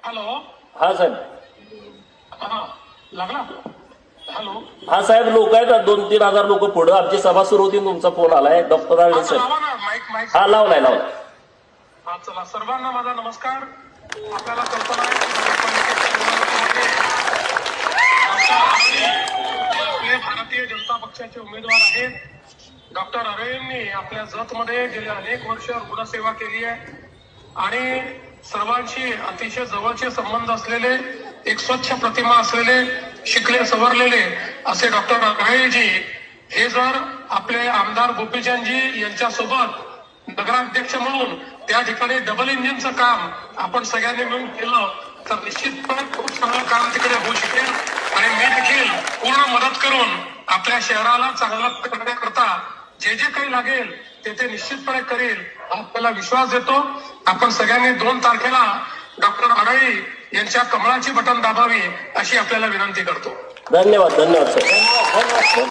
Hello. हा साहेब. हा लागला. हॅलो. हा साहेब, लोक आहेत 2-3 हजार लोक पुढं. आमची सभा सुरू होती, तुमचा फोन आलाय. Doctor Alwe sir. लावा ना माईक. माईक हा लावलाय. हा चला, सर्वांना माझा नमस्कार. आपल्याला कल्पना आहे की नगरपालिकेच्या निवडणुकीमध्ये आपले भारतीय जनता पक्षाचे उमेदवार आहेत. डॉक्टर आळवेंनी आपल्या जतमध्ये गेले अनेक वर्ष रुग्णसेवा केली आहे आणि सर्वांशी अतिशय जवळचे संबंध असलेले, एक स्वच्छ प्रतिमा असलेले, शिकले सवरलेले असे डॉक्टर आळवेजी हे जर आपले आमदार गोपीचंदजी यांच्यासोबत नगराध्यक्ष म्हणून त्या ठिकाणी डबल इंजिनचं काम आपण सगळ्यांनी मिळून केलं तर निश्चितपणे खूप चांगलं काम तिकडे होऊ शकेल आणि मी देखील पूर्ण मदत करून आपल्या शहराला चांगलं करण्याकरता जे जे काही लागेल ते निश्चितपणे करेल. आपल्याला विश्वास देतो. आपण सगळ्यांनी 2 तारखेला डॉक्टर आळवे यांच्या कमळाची बटन दाबावी अशी आपल्याला विनंती करतो. धन्यवाद सर.